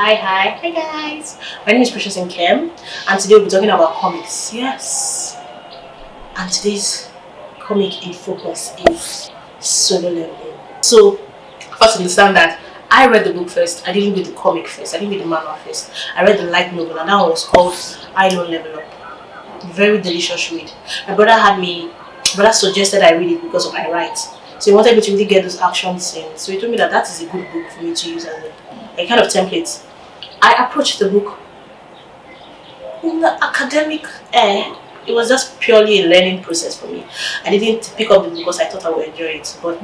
Hi guys. My name is Precious Nkem, and today we'll be talking about comics. Yes. And today's comic in focus is Solo Leveling. So, first understand that I read the book first. I didn't read the comic first. I didn't read the manual first. I read the light novel, and that one was called I Don't Level Up. Very delicious read. My brother suggested I read it because of my rights. So he wanted me to really get those action scenes. So he told me that is a good book for me to use as a kind of template. I approached the book in the academic air. It was just purely a learning process for me. I didn't pick up the book because I thought I would enjoy it. But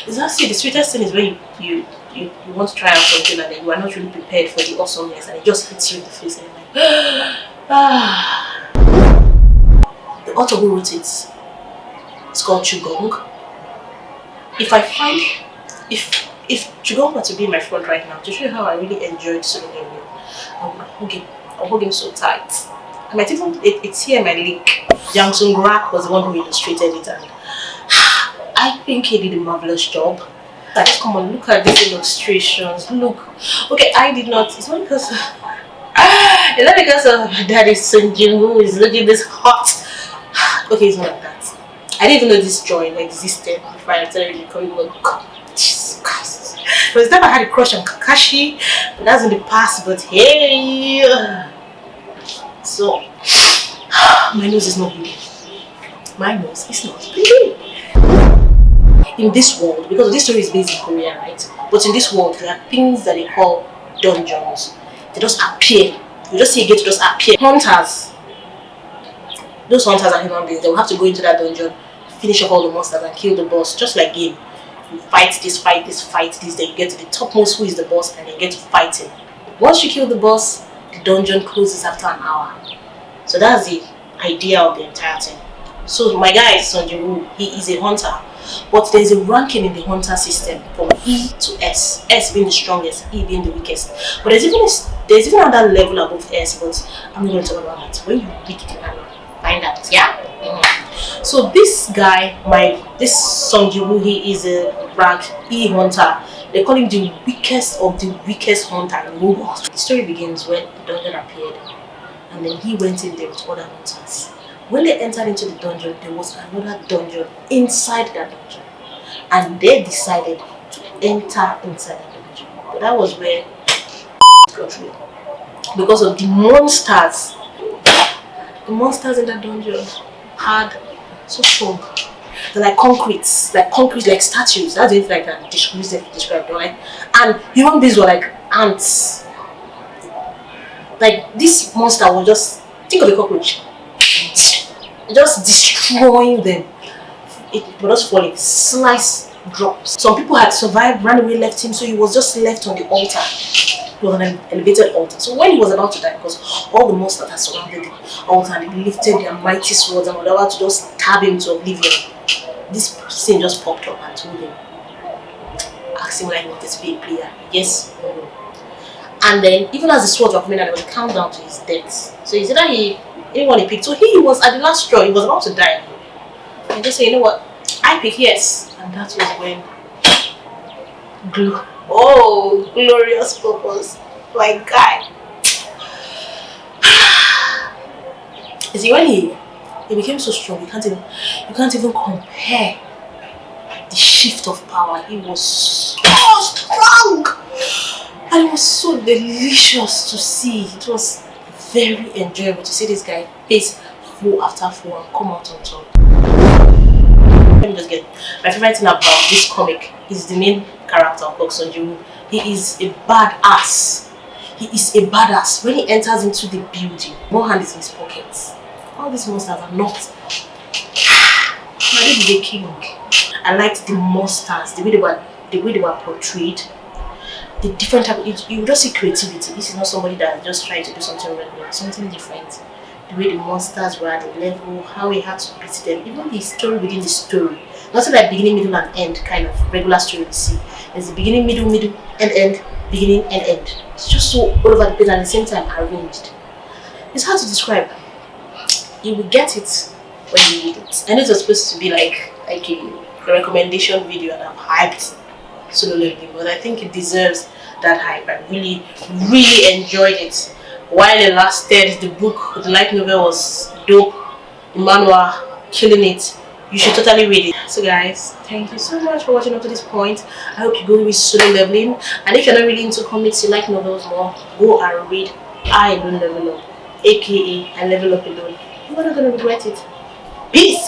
it's not the sweetest thing is when you want to try out something and then you are not really prepared for the awesomeness and it just hits you in the face and you're like The author who wrote it is called Chugong. If Chugong were to be in my front right now to show you how I really enjoyed Solo Leveling, I'll hug him so tight. I might even it's here in my link. Yang Sung Rak was the one who illustrated it, and I think he did a marvelous job. Like, come on, look at these illustrations. Look. Okay, I did not. It's not because of Daddy Sun Jin who is looking this hot. Okay, it's not like that. I didn't even know this drawing existed before I started reading the comic book. Jesus Christ. There was time I had a crush on Kakashi, but that's in the past, but hey. So, my nose is not bleeding. My nose is not bleeding. In this world, because this story is based in Korea, right? But in this world, there are things that they call dungeons. They just appear. You just see a gate just appear. Hunters. Those hunters are human beings. They will have to go into that dungeon, finish up all the monsters and kill the boss, just like game. You fight this, then you get to the topmost who is the boss and then get to fighting. Once you kill the boss, the dungeon closes after an hour. So that's the idea of the entire thing. So my guy is Sun Jin-woo. He is a hunter. But there is a ranking in the hunter system from E to S. S being the strongest, E being the weakest. But there's even another level above S, but I'm not going to talk about that. When you read the manual, find out, yeah? So this guy, this Sun Jin-woo, he is a rank E hunter. They call him the weakest of the weakest hunter in the world. The story begins when the dungeon appeared, and then he went in there with other hunters. When they entered into the dungeon, there was another dungeon inside that dungeon, and they decided to enter inside that dungeon. But that was where it got real, because of the monsters. The monsters in that dungeon had so strong. They're like concrete, like statues. That's it, like that. Described. Like, and human beings were like ants. Like this monster was just think of a cockroach, just destroying them. It was just falling, slice drops. Some people had survived, ran away, left him, so he was just left on the altar. It was an elevated altar. So when he was about to die, because all the monsters had surrounded the altar and they lifted their mighty swords and were about to just stab him to oblivion, this scene just popped up and told him, asked him whether he wanted to be a player. Yes or no. And then even as the swords were coming out, there was a countdown to his death. So he said that anyone he picked. So he was at the last straw, he was about to die. And just say, you know what? I pick yes. And that was when glorious purpose. My guy. You see, when he became so strong, you can't even compare the shift of power. He was so strong. And it was so delicious to see. It was very enjoyable to see this guy face foe after foe and come out on top. Let me just get my favorite thing about this comic is the main character of Sun Jin-woo. He is a badass. He is a badass. When he enters into the building, one hand is in his pockets. All these monsters are not. This is a king. I liked the monsters, the way they were portrayed. The different type of, you just see creativity. This is not somebody that is just trying to do something regular, something different. The way the monsters were at the level, how he had to beat them, even the story within the story. Not like beginning, middle, and end kind of regular story we see. There's the beginning, middle, end, beginning and end. It's just so all over the place and at the same time arranged. It's hard to describe. You will get it when you read it. I know it's supposed to be like a recommendation video and I'm hyped. Solo Leveling, but I think it deserves that hype. I really, really enjoyed it. While it lasted, the book, the light novel was dope. The manual, killing it. You should totally read it. So guys, thank you so much for watching up to this point. I hope you go with Solo Leveling. And if you're not really into comics, you like novels more, go and read I Don't Level Up, aka I Level Up Alone. You're not gonna regret it. Peace!